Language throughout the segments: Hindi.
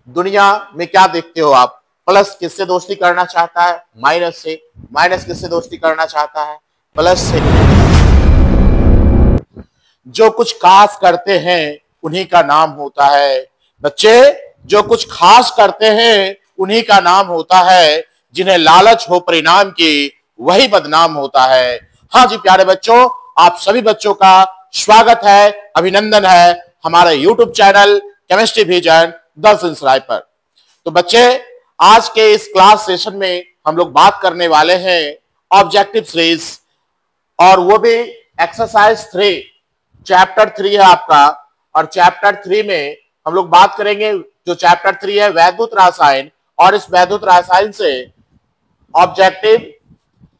दुनिया में क्या देखते हो आप? प्लस किससे दोस्ती करना चाहता है? माइनस से। माइनस किससे दोस्ती करना चाहता है? प्लस से। जो कुछ खास करते हैं उन्हीं का नाम होता है बच्चे, जो कुछ खास करते हैं उन्हीं का नाम होता है, जिन्हें लालच हो परिणाम की वही बदनाम होता है। हाँ जी प्यारे बच्चों, आप सभी बच्चों का स्वागत है, अभिनंदन है हमारे YouTube channel chemistry vision Dalsinghsarai पर। तो बच्चे, आज के इस क्लास सेशन में हम लोग बात करने वाले हैं ऑब्जेक्टिव सीरीज, और वो भी एक्सरसाइज 3, चैप्टर 3 है आपका। और चैप्टर 3 में हम लोग बात करेंगे, जो चैप्टर 3 है वैद्युत रसायन, और इस वैद्युत रसायन से ऑब्जेक्टिव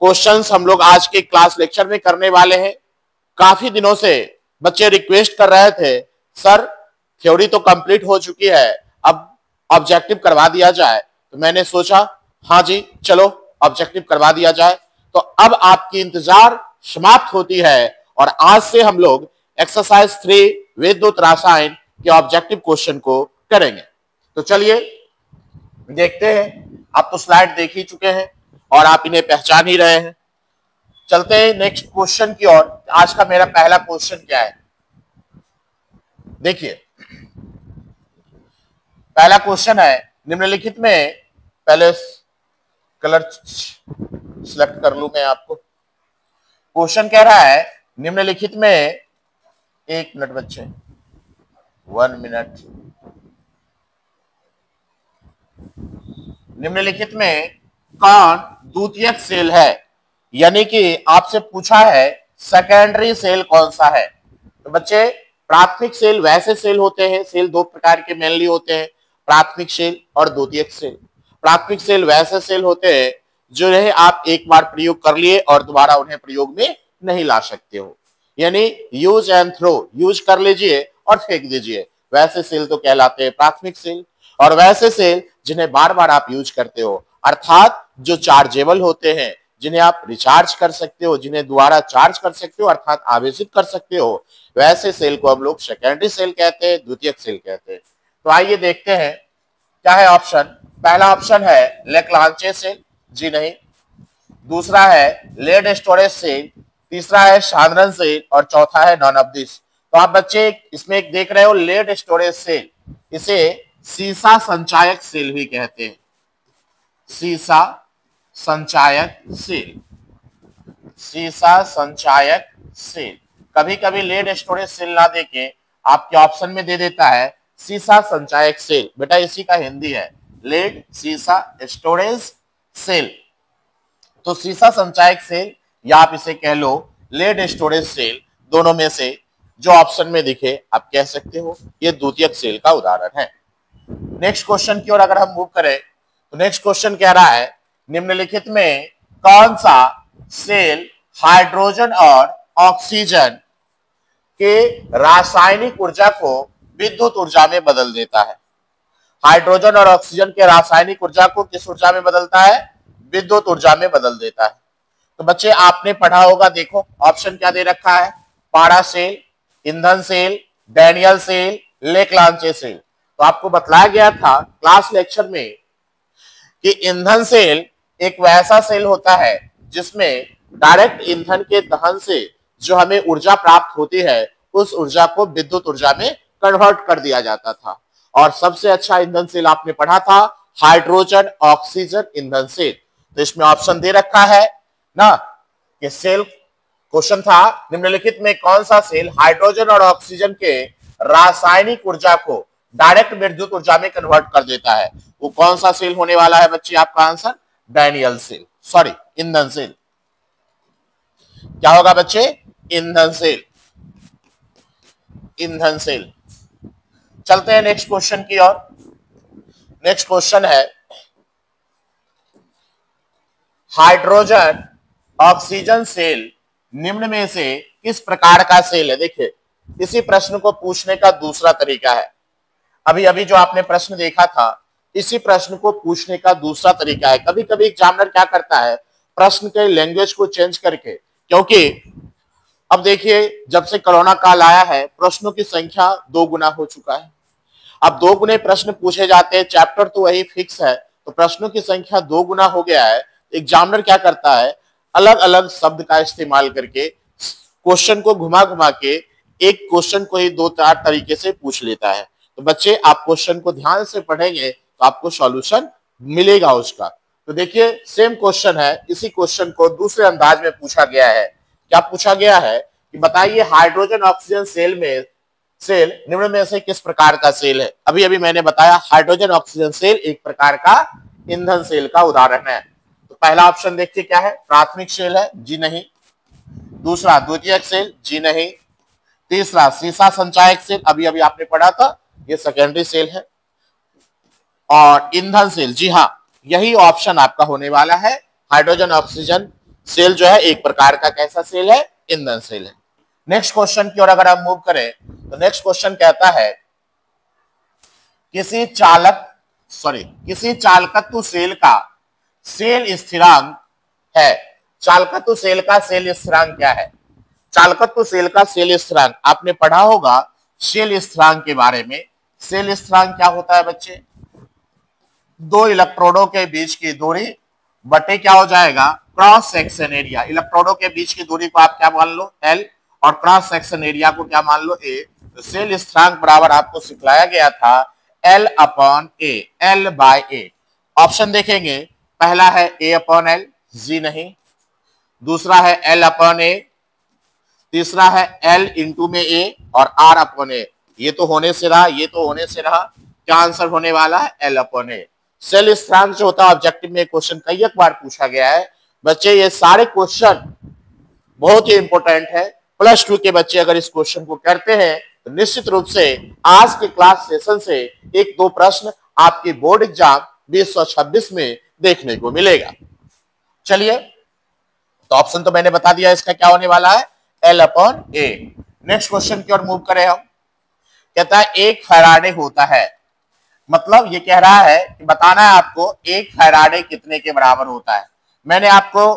क्वेश्चंस हम लोग आज के क्लास लेक्चर में करने वाले हैं। काफी दिनों से बच्चे रिक्वेस्ट कर रहे थे, सर थ्योरी तो कंप्लीट हो चुकी है, अब ऑब्जेक्टिव करवा दिया जाए। तो मैंने सोचा हाँ जी चलो ऑब्जेक्टिव करवा दिया जाए। तो अब आपकी इंतजार समाप्त होती है और आज से हम लोग एक्सरसाइज 3 विद्युत रसायन के ऑब्जेक्टिव क्वेश्चन को करेंगे। तो चलिए देखते हैं। आप तो स्लाइड देख ही चुके हैं और आप इन्हें पहचान ही रहे हैं। चलते हैं नेक्स्ट क्वेश्चन की ओर। आज का मेरा पहला क्वेश्चन क्या है, देखिए पहला क्वेश्चन है निम्नलिखित में, पहले कलर सिलेक्ट कर लूं मैं आपको। क्वेश्चन कह रहा है निम्नलिखित में, एक मिनट बच्चे, 1 मिनट। निम्नलिखित में कौन द्वितीयक सेल है? यानी कि आपसे पूछा है सेकेंडरी सेल कौन सा है। तो बच्चे, प्राथमिक सेल वैसे सेल होते हैं, सेल दो प्रकार के मेनली होते हैं, प्राथमिक सेल और द्वितीयक सेल। प्राथमिक सेल वैसे सेल होते हैं जो है आप एक बार प्रयोग कर लिए और दोबारा उन्हें प्रयोग में नहीं ला सकते हो, यानी यूज एंड थ्रो, यूज कर लीजिए और फेंक दीजिए, वैसे सेल तो कहलाते हैं प्राथमिक सेल। और वैसे सेल जिन्हें बार बार आप यूज करते हो, अर्थात जो चार्जेबल होते हैं, जिन्हें आप रिचार्ज कर सकते हो, जिन्हें दोबारा चार्ज कर सकते हो अर्थात आवेशित कर सकते हो, वैसे सेल को हम लोग सेकेंडरी सेल कहते हैं, द्वितीयक सेल कहते हैं। तो आइए देखते हैं क्या है ऑप्शन। पहला ऑप्शन है लेक्लांचे सेल, जी नहीं। दूसरा है लेड स्टोरेज सेल, तीसरा है शानरन सेल और चौथा है नॉन ऑफ दिस। तो आप बच्चे इसमें एक देख रहे हो लेड स्टोरेज सेल, इसे सीसा संचायक सेल भी कहते हैं, सीसा संचायक सेल, सीसा संचायक सेल। कभी कभी लेड स्टोरेज सेल ना देके आपके ऑप्शन में दे देता है सीसा संचायक सेल, बेटा इसी का हिंदी है लेड सीसा स्टोरेज सेल। तो सीसा संचायक सेल या आप इसे कह लो लेड स्टोरेज सेल, दोनों में से जो ऑप्शन में दिखे आप कह सकते हो, ये द्वितीयक सेल का उदाहरण है। नेक्स्ट क्वेश्चन की ओर अगर हम मूव करें तो नेक्स्ट क्वेश्चन कह रहा है निम्नलिखित में कौन सा सेल हाइड्रोजन और ऑक्सीजन के रासायनिक ऊर्जा को विद्युत ऊर्जा में बदल देता है? हाइड्रोजन और ऑक्सीजन के रासायनिक ऊर्जा को किस ऊर्जा में बदलता है? विद्युत ऊर्जा में बदल देता है। तो बच्चे आपने पढ़ा होगा, देखो ऑप्शन क्या दे रखा है, पारा सेल, ईंधन सेल, डैनियल सेल, लेक्लांचे सेल। तो आपको बतलाया गया था क्लास लेक्चर में कि ईंधन सेल एक वैसा सेल होता है जिसमें डायरेक्ट ईंधन के दहन से जो हमें ऊर्जा प्राप्त होती है उस ऊर्जा को विद्युत ऊर्जा में कन्वर्ट कर दिया जाता था। और सबसे अच्छा ईंधन सेल आपने पढ़ा था हाइड्रोजन ऑक्सीजन ईंधन सेल। तो इसमें ऑप्शन दे रखा है ना कि सेल, क्वेश्चन था निम्नलिखित में कौन सा सेल हाइड्रोजन और ऑक्सीजन के रासायनिक ऊर्जा को डायरेक्ट विद्युत ऊर्जा में कन्वर्ट कर देता है, वो कौन सा सेल होने वाला है बच्चे? आपका आंसर डैनियल सेल, सॉरी ईंधन सेल। क्या होगा बच्चे? ईंधन सेल, ईंधन सेल। चलते हैं नेक्स्ट क्वेश्चन की ओर। नेक्स्ट क्वेश्चन है हाइड्रोजन ऑक्सीजन सेल निम्न में से किस प्रकार का सेल है? देखिए इसी प्रश्न को पूछने का दूसरा तरीका है, अभी अभी जो आपने प्रश्न देखा था इसी प्रश्न को पूछने का दूसरा तरीका है। कभी कभी एग्जामिनर क्या करता है, प्रश्न के लैंग्वेज को चेंज करके, क्योंकि अब देखिए जब से कोरोना काल आया है प्रश्नों की संख्या 2 गुना हो चुका है। अब 2 गुने प्रश्न पूछे जाते हैं, चैप्टर तो वही फिक्स है, तो प्रश्नों की संख्या 2 गुना हो गया है। एग्जामिनर क्या करता है, अलग अलग शब्द का इस्तेमाल करके क्वेश्चन को घुमा घुमा के एक क्वेश्चन को ही 2-4 तरीके से पूछ लेता है। तो बच्चे आप क्वेश्चन को ध्यान से पढ़ेंगे तो आपको सॉल्यूशन मिलेगा उसका। तो देखिए सेम क्वेश्चन है, इसी क्वेश्चन को दूसरे अंदाज में पूछा गया है। क्या पूछा गया है कि बताइए हाइड्रोजन ऑक्सीजन सेल निम्न में से किस प्रकार का सेल है। अभी अभी मैंने बताया हाइड्रोजन ऑक्सीजन सेल एक प्रकार का ईंधन सेल का उदाहरण है। तो पहला ऑप्शन देखिए क्या है, प्राथमिक सेल है, जी नहीं। दूसरा द्वितीयक सेल, जी नहीं। तीसरा सीसा संचायक सेल, अभी अभी आपने पढ़ा था, ये सेकेंडरी सेल है। और ईंधन सेल, जी हाँ, यही ऑप्शन आपका होने वाला है। हाइड्रोजन ऑक्सीजन सेल जो है एक प्रकार का कैसा सेल है, ईंधन सेल है। नेक्स्ट क्वेश्चन की ओर अगर हम मूव करें तो नेक्स्ट क्वेश्चन कहता है किसी चालकत्व सेल का सेल स्थिरांक है। चालकत्व सेल का सेल स्थिरांक क्या है? चालकत्व सेल का सेल स्थिरांक आपने पढ़ा होगा सेल स्थिरांक के बारे में। सेल स्थिरांक क्या होता है बच्चे, 2 इलेक्ट्रोडों के बीच की दूरी बटे क्या हो जाएगा, क्रॉस सेक्शन एरिया। इलेक्ट्रोडों के बीच की दूरी को आप क्या मान लो, एल, और क्रॉस सेक्शन एरिया को क्या मान लो, ए। तो सेल स्थिरांक बराबर आपको सिखलाया गया था L upon A, L by A. Option देखेंगे, पहला है ए अपॉन एल, जी नहीं। दूसरा है एल अपॉन ए, तीसरा है एल इंटू में ए, और आर अपॉन ए। ये तो होने से रहा, ये तो होने से रहा, क्या आंसर होने वाला है, एल अपॉन ए। सेल स्थिरांक जो होता है ऑब्जेक्टिव में क्वेश्चन कई एक बार पूछा गया है बच्चे। ये सारे क्वेश्चन बहुत ही इंपॉर्टेंट है। +2 के बच्चे अगर इस क्वेश्चन को करते हैं तो निश्चित रूप से आज के क्लास सेशन से 1-2 प्रश्न आपके बोर्ड एग्जाम 2026 में देखने को मिलेगा। चलिए, तो ऑप्शन तो मैंने बता दिया, इसका क्या होने वाला है, एल अपॉन ए। नेक्स्ट क्वेश्चन की ओर मूव करें हम। कहता है 1 फैराडे होता है, मतलब ये कह रहा है कि बताना है आपको 1 फैराडे कितने के बराबर होता है। मैंने आपको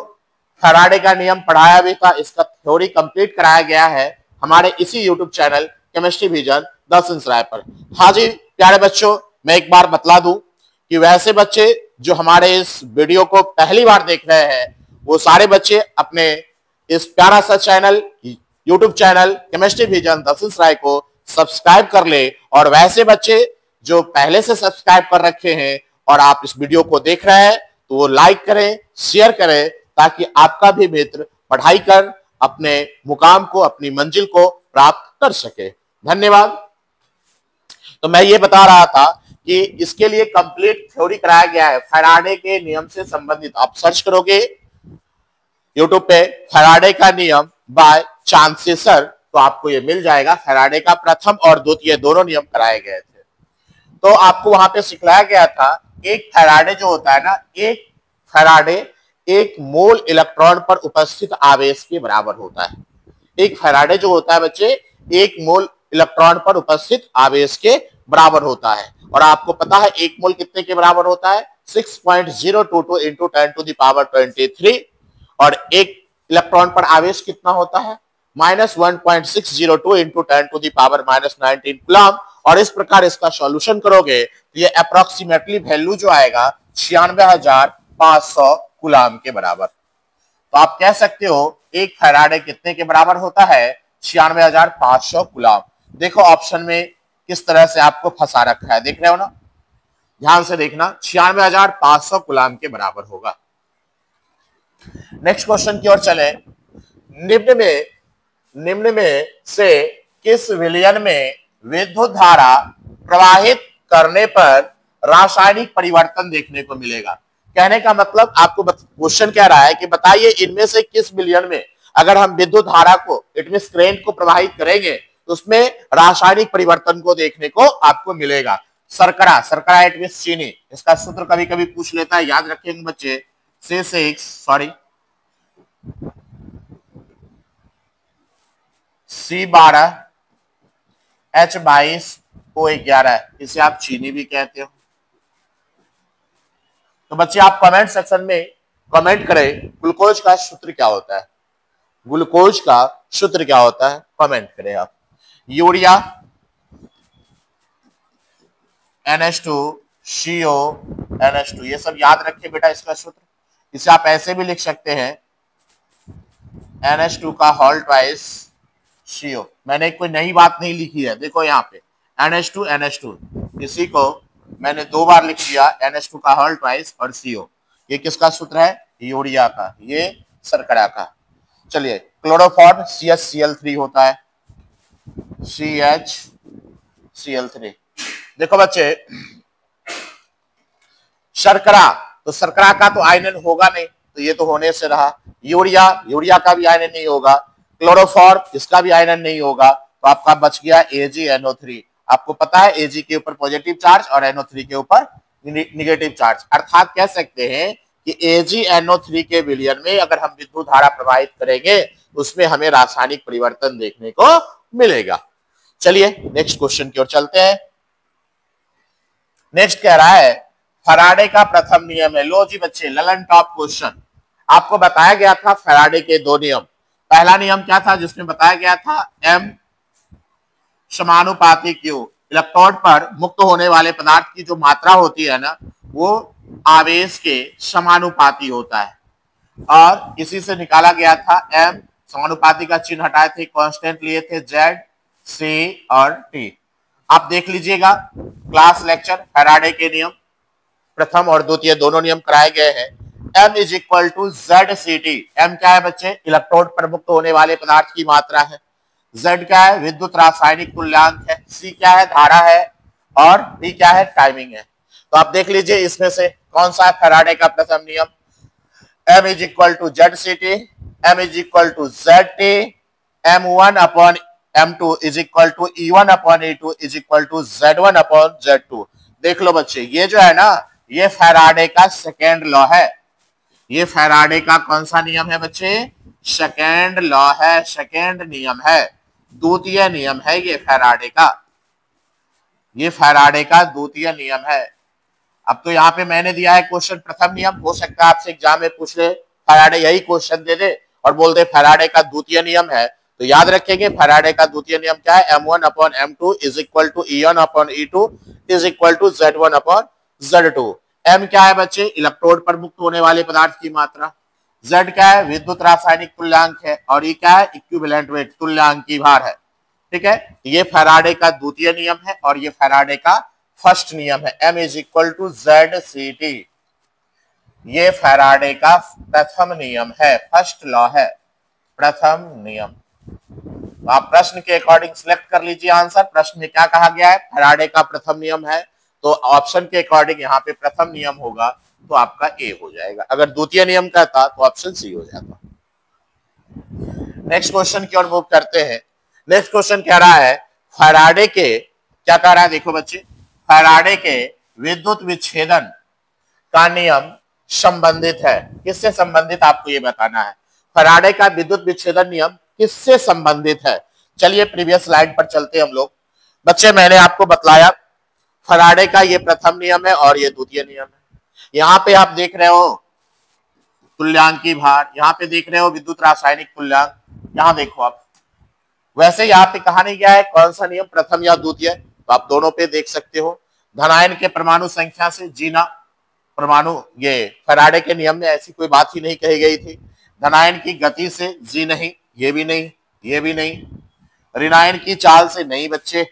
फैराडे का नियम पढ़ाया भी था, इसका थ्योरी कंप्लीट कराया गया है हमारे इसी YouTube channel chemistry vision 10 inch Rai पर। हाँ जी प्यारे बच्चों, मैं एक बार बतला दूं कि वैसे बच्चे जो हमारे इस वीडियो को पहली बार देख रहे हैं वो सारे बच्चे अपने इस प्यारा सा channel YouTube channel chemistry vision 10 inch Rai को सब्सक्राइब कर ले। और वैसे बच्चे जो पहले से सब्सक्राइब कर रखे हैं और आप इस वीडियो को देख रहे हैं तो वो लाइक करें, शेयर करें, ताकि आपका भी मित्र पढ़ाई कर अपने मुकाम को, अपनी मंजिल को प्राप्त कर सके। धन्यवाद। तो मैं ये बता रहा था कि इसके लिए कंप्लीट थ्योरी कराया गया है फैराडे के नियम से संबंधित। आप सर्च करोगे यूट्यूब पे फैराडे का नियम बाय चांसेसर तो आपको ये मिल जाएगा। फैराडे का प्रथम और द्वितीय दोनों नियम कराए गए थे। तो आपको वहां पे सिखलाया गया था एक फैराडे जो होता है ना, एक फैराडे 1 मोल इलेक्ट्रॉन पर उपस्थित आवेश के बराबर होता है। एक फैराडे जो होता है बच्चे 1 मोल इलेक्ट्रॉन पर उपस्थित आवेश के बराबर होता है। और आपको पता है 1 मोल कितने के बराबर होता है, 6.022 इंटू 10⁻23। और एक इलेक्ट्रॉन पर आवेश कितना होता है, -1.602 इंटू 10⁻⁻19 कूलम। और इस प्रकार इसका सॉल्यूशन करोगे तो ये अप्रोक्सीमेटली वैल्यू जो आएगा 96,500 कूलम के बराबर। तो आप कह सकते हो एक फैराडे कितने के बराबर होता है, 96,500 कूलम। देखो ऑप्शन में किस तरह से आपको फंसा रखा है, देख रहे हो ना, ध्यान से देखना, 96,500 कूलम के बराबर होगा। नेक्स्ट क्वेश्चन की ओर चले। निम्न में से किस विलयन में विद्युत धारा प्रवाहित करने पर रासायनिक परिवर्तन देखने को मिलेगा। कहने का मतलब आपको क्वेश्चन कह रहा है कि बताइए इनमें से किस विलयन में अगर हम विद्युत धारा को, इट मींस करंट को प्रवाहित करेंगे तो उसमें रासायनिक परिवर्तन को देखने को आपको मिलेगा। शर्करा, शर्करा इट मींस चीनी, इसका सूत्र कभी कभी पूछ लेता है, याद रखेंगे बच्चे, C12H22O11, इसे आप चीनी भी कहते हो। तो बच्चे आप कमेंट सेक्शन में कमेंट करें ग्लूकोज का सूत्र क्या होता है, ग्लूकोज का सूत्र क्या होता है, कमेंट करें आप। यूरिया, NH2 CO NH2, ये सब याद रखिए बेटा इसका सूत्र। इसे आप ऐसे भी लिख सकते हैं NH2 का होल ट्वाइस CO। मैंने कोई नई बात नहीं लिखी है, देखो यहाँ पे NH2 NH2, इसी को मैंने 2 बार लिख दिया, NH2 का होल ट्वाइस और CO। ये किसका सूत्र है? यूरिया का, ये शर्करा का। चलिए क्लोरोफॉर्म CHCl3 होता है, CHCl3। देखो बच्चे शर्करा, तो शर्करा का तो आयनन होगा नहीं, तो ये तो होने से रहा। यूरिया का भी आयनन नहीं होगा। क्लोरोफॉर्म, इसका भी आयनन नहीं होगा, तो आपका बच गया AgNO3। आपको पता है Ag के ऊपर पॉजिटिव चार्ज और NO3 के ऊपर निगेटिव चार्ज, अर्थात कह सकते हैं कि AgNO3 के विलयन में अगर हम विद्युत धारा प्रवाहित करेंगे उसमें हमें रासायनिक परिवर्तन देखने को मिलेगा। चलिए नेक्स्ट क्वेश्चन की ओर चलते हैं। नेक्स्ट कह रहा है फैराडे का प्रथम नियम है। लो जी बच्चे, ललन टॉप क्वेश्चन। आपको बताया गया था फैराडे के 2 नियम। पहला नियम क्या था जिसमें बताया गया था M समानुपाती Q। इलेक्ट्रोड पर मुक्त होने वाले पदार्थ की जो मात्रा होती है ना, वो आवेश के समानुपाती होता है, और इसी से निकाला गया था M। समानुपाती का चिन्ह हटाए थे, कांस्टेंट लिए थे Z, C और T। आप देख लीजिएगा क्लास लेक्चर, फैराडे के नियम प्रथम और द्वितीय दोनों नियम कराए गए हैं। M is equal to ZCT। M क्या है बच्चे? इलेक्ट्रोड पर मुक्त होने वाले पदार्थ की मात्रा है। Z क्या है? विद्युत रासायनिक तुल्यांक है। C क्या है? धारा है। और T क्या है? टाइमिंग है। तो आप देख लीजिए इसमें से कौन सा है फैराडे का प्रथम नियम। M is equal to ZCT, M is equal to ZT, M1 upon M2 is equal to E1 upon E2 is equal to Z1 upon Z2। देख लो बच्चे, ये जो है ना, ये फैराडे का सेकेंड लॉ है। ये फैराडे का कौन सा नियम है बच्चे? सेकेंड लॉ है, सेकेंड नियम है, द्वितीय नियम है ये फैराडे का। ये फैराडे का द्वितीय नियम है। अब तो यहाँ पे मैंने दिया है क्वेश्चन प्रथम नियम, हो सकता है आपसे एग्जाम में पूछ ले, फैराडे यही क्वेश्चन दे दे और बोल दे फैराडे का द्वितीय नियम है। तो याद रखेंगे फैराडे का द्वितीय नियम क्या है? M1 upon M2 is equal to E1 upon E2 is equal to Z1 upon Z2। M क्या है बच्चे? इलेक्ट्रोड पर मुक्त होने वाले पदार्थ की मात्रा। Z क्या है? विद्युत रासायनिक तुल्यांक है। और E क्या है? इक्विवेलेंट वेट, तुल्यांक की भार है। ठीक है, ये फैराडे का द्वितीय नियम है और ये फैराडे का फर्स्ट नियम है। M is equal to ZCT। ये फैराडे का प्रथम नियम है, फर्स्ट लॉ है, प्रथम नियम। तो आप प्रश्न के अकॉर्डिंग सिलेक्ट कर लीजिए आंसर। प्रश्न में क्या कहा गया है? फैराडे का प्रथम नियम है, तो ऑप्शन के अकॉर्डिंग यहाँ पे प्रथम नियम होगा, तो आपका ए हो जाएगा। अगर द्वितीय नियम का था तो ऑप्शन सी हो जाता। नेक्स्ट क्वेश्चन की ओर मूव करते हैं। नेक्स्ट क्वेश्चन कह रहा है फैराडे के, क्या कह रहा है देखो बच्चे, फैराडे के विद्युत विच्छेदन का नियम संबंधित है। किससे संबंधित आपको ये बताना है। फैराडे का विद्युत विच्छेदन नियम किससे संबंधित है? चलिए प्रीवियस स्लाइड पर चलते हम लोग। बच्चे मैंने आपको बतलाया फैराडे का ये प्रथम नियम है और ये द्वितीय नियम है। यहाँ पे आप देख रहे हो तुल्यांक की भार, यहाँ पे देख रहे हो विद्युत रासायनिक तुल्यांक, यहाँ देखो आप। वैसे यहाँ पे कहा नहीं गया है कौन सा नियम प्रथम या द्वितीय, तो आप दोनों पे देख सकते हो। धनायन के परमाणु संख्या से जीना परमाणु, ये फैराडे के नियम में ऐसी कोई बात ही नहीं कही गई थी। धनायन की गति से जी नहीं, ये भी नहीं, ये भी नहीं। ऋणायन की चाल से नहीं बच्चे।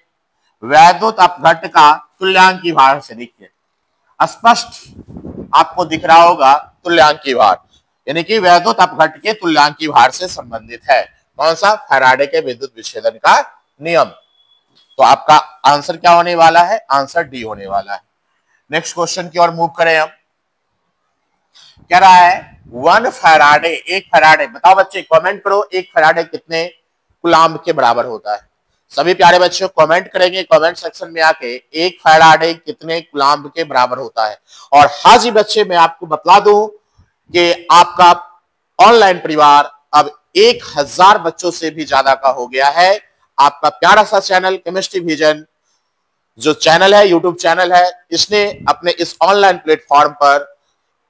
वैद्युत अपघट्ट का तुल्यांक की भार से, देखिए स्पष्ट आपको दिख रहा होगा तुल्यांक की भार, यानी कि वैद्युत अपघट्ट के तुल्यांक की भार से संबंधित है। कौन सा? फैराडे के विद्युत विच्छेदन का नियम। तो आपका आंसर क्या होने वाला है? आंसर डी होने वाला है। नेक्स्ट क्वेश्चन की ओर मूव करें हम। कह रहा है वन फैराडे, एक फैराडे, बताओ बच्चे कमेंट करो, एक फैराडे कितने कूलाम्ब के बराबर होता है? सभी प्यारे बच्चों कमेंट करेंगे कमेंट सेक्शन में आके, एक फैराडे कितने कूलाम्ब के बराबर होता है। और हाँ जी बच्चे, मैं आपको बतला दूं कि आपका ऑनलाइन परिवार अब 1000 बच्चों से भी ज्यादा का हो गया है। आपका प्यारा सा चैनल केमिस्ट्री विजन जो चैनल है, यूट्यूब चैनल है, इसने अपने इस ऑनलाइन प्लेटफॉर्म पर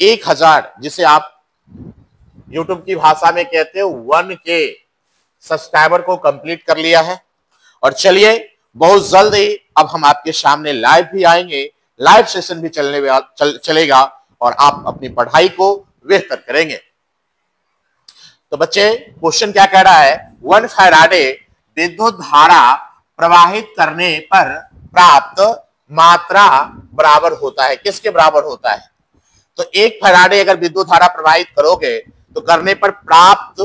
1000, जिसे आप यूट्यूब की भाषा में कहते हो 1K सब्सक्राइबर को कंप्लीट कर लिया है। और चलिए बहुत जल्द ही अब हम आपके सामने लाइव भी आएंगे, लाइव सेशन भी चलेगा और आप अपनी पढ़ाई को बेहतर करेंगे। तो बच्चे क्वेश्चन क्या कह रहा है, 1 फैराडे विद्युत धारा प्रवाहित करने पर प्राप्त मात्रा बराबर होता है, किसके बराबर होता है? तो 1 फैराडे अगर विद्युत धारा प्रवाहित करोगे तो करने पर प्राप्त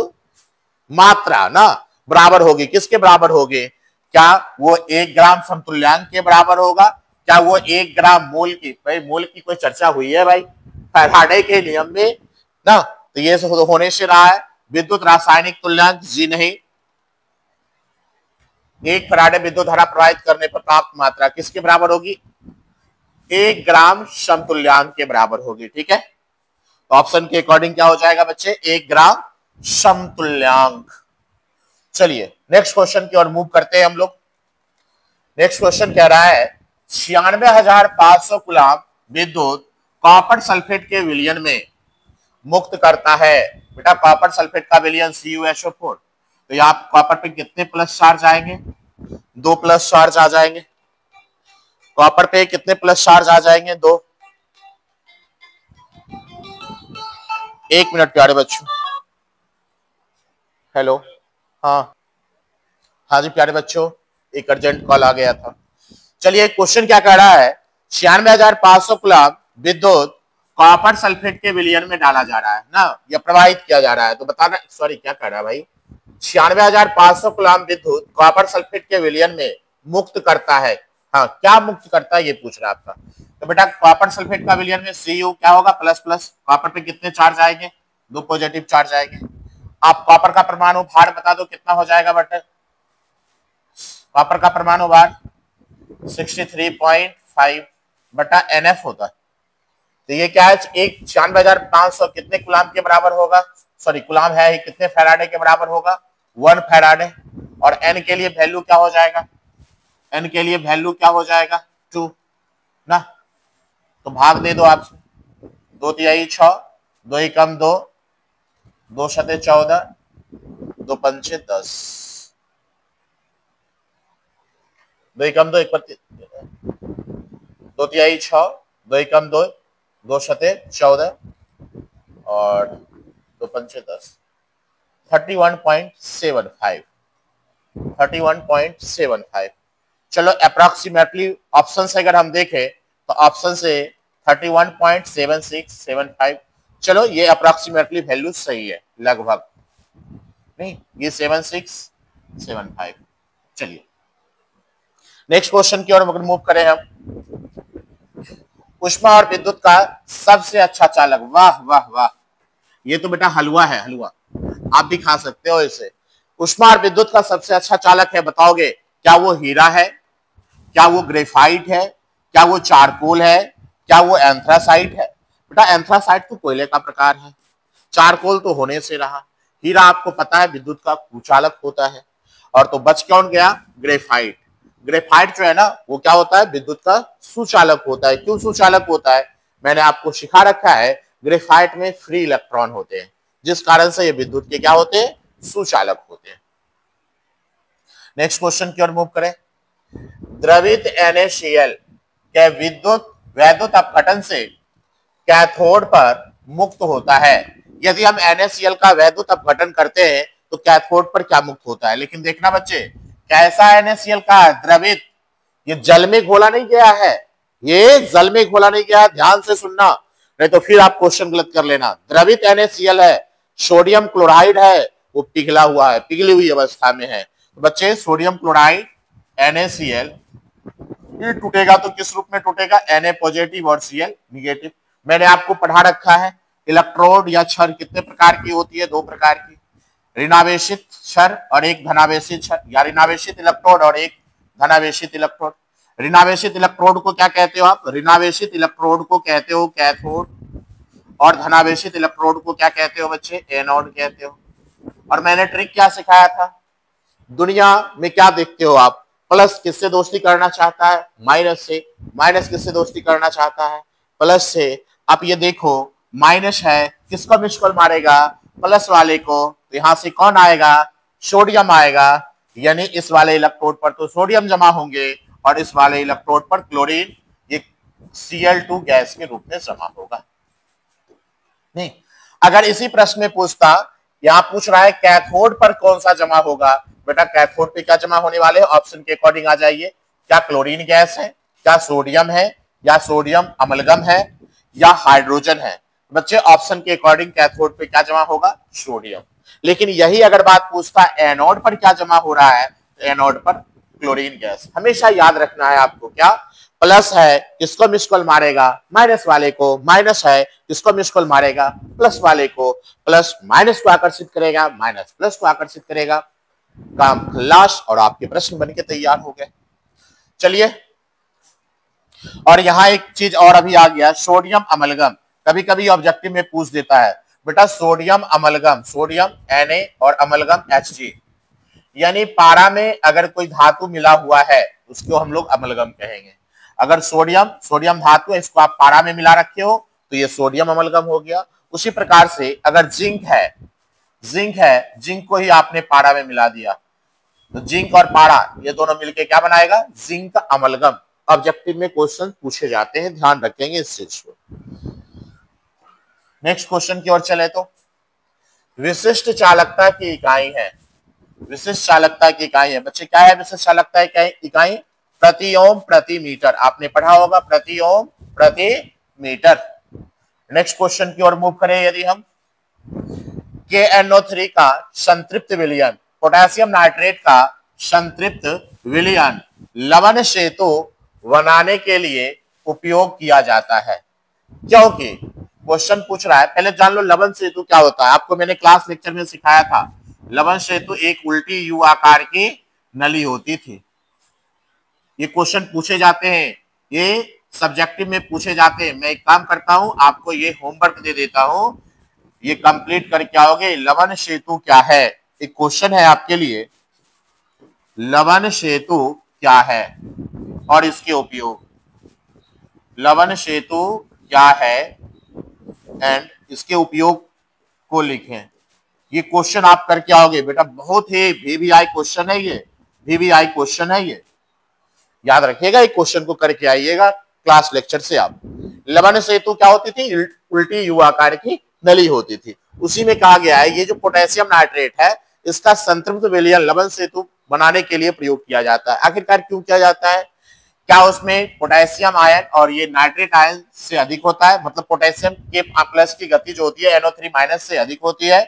मात्रा ना बराबर होगी, किसके बराबर होगी? क्या वो 1 ग्राम समतुल्यांक के बराबर होगा? क्या वो 1 ग्राम मोल की, भाई मोल की कोई चर्चा हुई है भाई फैराडे के नियम में ना? तो ये होने से रहा है विद्युत रासायनिक तुल्यांक, जी नहीं। 1 फैराडे विद्युत धारा प्रवाहित करने पर प्राप्त मात्रा किसके बराबर होगी? 1 ग्राम समतुल्यांक के बराबर होगी, ठीक है। तो ऑप्शन के अकॉर्डिंग क्या हो जाएगा बच्चे? 1 ग्राम समतुल्यांक। चलिए नेक्स्ट क्वेश्चन की ओर मूव करते हैं हम लोग। नेक्स्ट क्वेश्चन कह रहा है 96,500 कूलम विद्युत कॉपर सल्फेट के विलयन में मुक्त करता है। बेटा कॉपर सल्फेट का विलयन CuSO4, तो यहाँ कॉपर पे कितने प्लस चार्ज आएंगे? 2 प्लस चार्ज आ जाएंगे। कॉपर पे कितने प्लस चार्ज आ जाएंगे? 2। 1 मिनट प्यारे बच्चों, हेलो, हाँ हाँ जी प्यारे बच्चों, एक अर्जेंट कॉल आ गया था। चलिए क्वेश्चन क्या कह रहा है, 96,500 कूलम विद्युत कॉपर सल्फेट के विलयन में डाला जा रहा है ना, या प्रवाहित किया जा रहा है। तो बताना, सॉरी क्या कह रहा है भाई, 96,500 कूलम विद्युत कॉपर सल्फेट के विलयन में मुक्त करता है। हाँ क्या मुक्त करता है ये पूछ रहा है आपका। तो बेटा कॉपर सल्फेट का विलयन में Cu क्या होगा? Plus plus. कॉपर पे कितने चार्ज आएंगे? 2 पॉजिटिव चार्ज आएंगे। आप कॉपर का परमाणु भार बता दो कितना हो जाएगा बेटा? कॉपर का परमाणु भार 63.5 बटा NF होता है। तो ये क्या है, एक 96,500 कितने कूलम के बराबर होगा? सॉरी कूलम है ही, कितने फैराडे के बराबर होगा? 1 फैराडे। और n के लिए वैल्यू क्या हो जाएगा? n के लिए वैल्यू क्या हो जाएगा? 2 ना। तो भाग दे दो आप, 2 तिहाई 6, 2 एकम 2, 2 शते 14, 2 पंचे 10, 2 एकम 2, 2 तिहाई 6, 2 एकम 2, 2 शते 14 और 2 पंचे 10, 31.75, 31.75। चलो अप्रोक्सीमेटली ऑप्शन से अगर हम देखें तो ऑप्शन से 31.7675, चलो ये अप्रोक्सीमेटली वैल्यू सही है लगभग, नहीं ये 7675। चलिए नेक्स्ट क्वेश्चन की ओर मूव करें हम। ऊष्मा और विद्युत का सबसे अच्छा चालक, वाह वाह वाह, ये तो बेटा हलवा है, हलवा आप भी खा सकते हो इसे। ऊष्मा और विद्युत का सबसे अच्छा चालक है, बताओगे क्या वो हीरा है, क्या वो ग्रेफाइट है, क्या वो चारकोल है, क्या वो एंथ्रासाइट है? बेटा एंथ्रासाइट तो कोयले का प्रकार है, चारकोल तो होने से रहा, हीरा आपको पता है विद्युत का कुचालक होता है। और तो बच कौन गया? ग्रेफाइट। ग्रेफाइट जो है ना वो क्या होता है? विद्युत का सुचालक होता है। क्यों सुचालक होता है? मैंने आपको सिखा रखा है, ग्रेफाइट में फ्री इलेक्ट्रॉन होते हैं, जिस कारण से ये विद्युत के क्या होते हैं? सुचालक होते हैं। नेक्स्ट क्वेश्चन की ओर मूव करें। द्रवित NaCl के विद्युत वैद्युत अपघटन से कैथोड पर मुक्त होता है। यदि हम NaCl का वैद्युत अपघटन करते हैं तो कैथोड पर क्या मुक्त होता है? लेकिन देखना बच्चे कैसा NaCl का द्रवित, ये जल में घोला नहीं गया है, ये जल में घोला नहीं गया, ध्यान से सुनना नहीं तो फिर आप क्वेश्चन गलत कर लेना। द्रवित NaCl है, सोडियम क्लोराइड है, वो पिघला हुआ है, पिघली हुई अवस्था में है। तो बच्चे सोडियम क्लोराइड NaCl ये टूटेगा तो किस रूप में टूटेगा? Na पॉजिटिव और Cl निगेटिव। मैंने आपको पढ़ा रखा है इलेक्ट्रोड या क्षर कितने प्रकार की होती है? 2 प्रकार की, ऋणावेशित क्षर और एक धनावेशित क्षर, या ऋणावेशित इलेक्ट्रोड और एक धनावेशित इलेक्ट्रोड। ऋणावेशित इलेक्ट्रोड को क्या कहते हो आप? ऋणावेशित इलेक्ट्रोड को कहते हो कैथोड, और धनावेशित इलेक्ट्रोड को क्या कहते हो बच्चे? एनोड कहते हो। और मैंने ट्रिक क्या सिखाया था? दुनिया में क्या देखते हो आप? प्लस किससे दोस्ती करना चाहता है? माइनस से। माइनस किससे दोस्ती करना चाहता है? प्लस से। आप ये देखो माइनस है, किसको मिस कॉल मारेगा? प्लस वाले को। तो यहां से कौन आएगा? सोडियम आएगा, यानी इस वाले इलेक्ट्रोड पर तो सोडियम जमा होंगे और इस वाले इलेक्ट्रोड पर क्लोरीन ये Cl2 गैस के रूप में जमा होगा। नहीं, अगर इसी प्रश्न में पूछता, यहां पूछ रहा है कैथोड पर कौन सा जमा होगा, बेटा कैथोड पे क्या जमा होने वाले हैं, ऑप्शन के अकॉर्डिंग आ जाइए। क्या क्लोरीन गैस है, क्या सोडियम है, या सोडियम अमलगम है, या हाइड्रोजन है। बच्चे ऑप्शन के अकॉर्डिंग कैथोड पे क्या जमा होगा, सोडियम। लेकिन यही अगर बात पूछता एनोड पर क्या जमा हो रहा है, एनोड पर क्लोरीन गैस। हमेशा याद रखना है आपको, क्या प्लस है किसको मिस कॉल मारेगा, माइनस वाले को, माइनस है किसको मिस कॉल मारेगा, प्लस वाले को, प्लस माइनस को आकर्षित करेगा, माइनस प्लस को आकर्षित करेगा। काम खल्लास और आपके प्रश्न बनके तैयार हो गए। चलिए, और यहां एक चीज और अभी आ गया, सोडियम अमलगम। कभी कभी ऑब्जेक्टिव में पूछ देता है बेटा सोडियम अमलगम, सोडियम Na और अमलगम Hg, यानी पारा में अगर कोई धातु मिला हुआ है उसको हम लोग अमलगम कहेंगे। अगर सोडियम, सोडियम धातु है, इसको आप पारा में मिला रखे हो तो ये सोडियम अमलगम हो गया। उसी प्रकार से अगर जिंक है, जिंक है, जिंक को ही आपने पारा में मिला दिया तो जिंक और पारा ये दोनों मिलके क्या बनाएगा, जिंक अमलगम। ऑब्जेक्टिव में क्वेश्चन पूछे जाते हैं, ध्यान रखेंगे इस चीज को। नेक्स्ट क्वेश्चन की ओर चले तो विशिष्ट चालकता की इकाई है, विशिष्ट चालकता की इकाई है। बच्चे क्या है विशिष्ट चालकता इकाई, प्रति ओम प्रति मीटर। आपने पढ़ा होगा प्रति ओम प्रति मीटर। नेक्स्ट क्वेश्चन की ओर मूव करें यदि हम, KNO3 का संतृप्त विलयन, पोटेशियम नाइट्रेट का संतृप्त विलयन लवण सेतु बनाने के लिए उपयोग किया जाता है। क्योंकि क्वेश्चन पूछ रहा है, पहले जान लो लवण सेतु क्या होता है। आपको मैंने क्लास लेक्चर में सिखाया था, लवण सेतु एक उल्टी यू आकार की नली होती थी। ये क्वेश्चन पूछे जाते हैं, ये सब्जेक्टिव में पूछे जाते हैं। मैं एक काम करता हूं, आपको ये होमवर्क दे देता हूं, ये कंप्लीट करके आओगे। लवण सेतु क्या है, एक क्वेश्चन है आपके लिए, लवण सेतु क्या है और इसके उपयोग। लवण सेतु क्या है एंड इसके उपयोग को लिखें। ये क्वेश्चन आप करके आओगे बेटा, बहुत ही वीवीआई क्वेश्चन है ये, वीवीआई क्वेश्चन है ये, याद रखिएगा। एक क्वेश्चन को करके आइएगा क्लास लेक्चर से आप। लवण सेतु क्या होती थी, उल्टी यू आकार की नली होती थी। उसी में कहा गया है ये जो पोटेशियम नाइट्रेट है इसका संतृप्त विलयन लवण सेतु बनाने के लिए प्रयोग किया जाता है। आखिरकार क्यों किया जाता है, क्या उसमें पोटेशियम आयन और ये नाइट्रेट आयन से अधिक होता है, मतलब पोटेशियम के प्लस की गति जो होती है NO3 माइनस से अधिक होती है।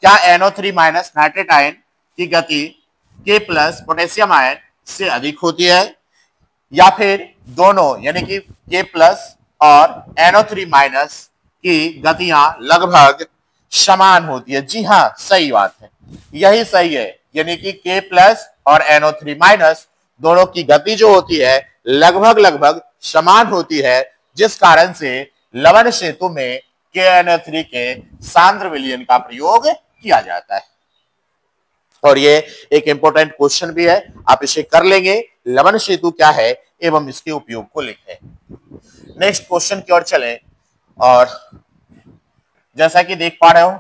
क्या NO3 माइनस नाइट्रेट आयन की गति K प्लस पोटेशियम आयन से अधिक होती है, या फिर दोनों यानी कि K प्लस और NO3 माइनस की गतियां लगभग समान होती है। जी हाँ, सही बात है, यही सही है, यानी कि K प्लस और NO3 माइनस दोनों की गति जो होती है लगभग लगभग समान होती है, जिस कारण से लवण सेतु में KNO3 के सांद्र विलयन का प्रयोग किया जाता है। और ये एक इंपॉर्टेंट क्वेश्चन भी है, आप इसे कर लेंगे। लवण सेतु क्या है एवं इसके उपयोग को लिखें। नेक्स्ट क्वेश्चन की ओर चलें, और जैसा कि देख पा रहे हो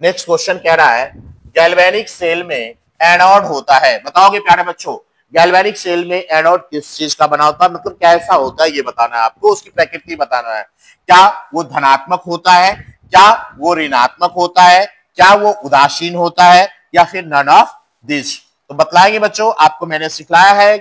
नेक्स्ट क्वेश्चन कह रहा है गैल्वेनिक सेल में एनोड होता है। बताओगे प्यारे बच्चों, गैल्वेनिक सेल में एनोड किस चीज का बना होता है, मतलब कैसा होता है ये बताना है आपको, उसकी प्रकृति बताना है। क्या वो धनात्मक होता है, क्या वो ऋणात्मक होता है, क्या वो उदासीन होता है, या फिर नन ऑफ दिस। तो बतलाएंगे बच्चों, आपको मैंने सिखाया है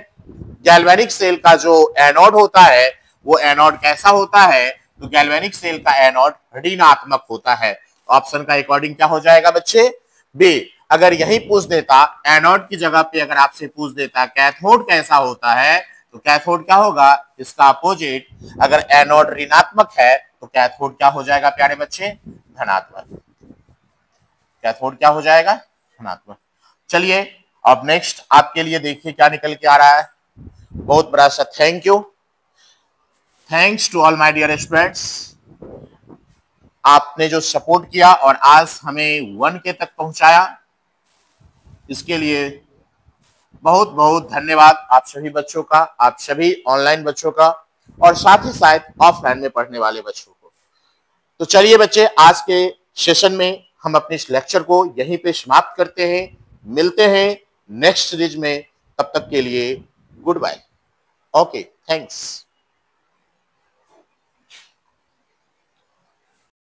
गैल्वेनिक सेल का जो एनोड होता है वो एनोड कैसा होता है। तो गैल्वेनिक सेल का एनोड ऋणात्मक होता है। ऑप्शन का अकॉर्डिंग क्या हो जाएगा बच्चे, बी। अगर यही पूछ देता एनोड की जगह पे, अगर आपसे पूछ देता कैथोड कैसा होता है, तो कैथोड क्या होगा, इसका अपोजिट। अगर एनोड ऋणात्मक है तो कैथोड क्या हो जाएगा प्यारे बच्चे, धनात्मक। कैथोड क्या हो जाएगा, धनात्मक। चलिए अब नेक्स्ट आपके लिए देखिए क्या निकल के आ रहा है। बहुत बड़ा सा thank you, thanks to all my dear students. आपने जो सपोर्ट किया और आज हमें 1K तक पहुंचाया, इसके लिए बहुत बहुत धन्यवाद आप सभी बच्चों का, आप सभी ऑनलाइन बच्चों का, और साथ ही साथ ऑफलाइन में पढ़ने वाले बच्चों को। तो चलिए बच्चे, आज के सेशन में हम अपने इस लेक्चर को यहीं पे समाप्त करते हैं। मिलते हैं नेक्स्ट सीरीज में, तब तक के लिए गुड बाय। Okay, thanks.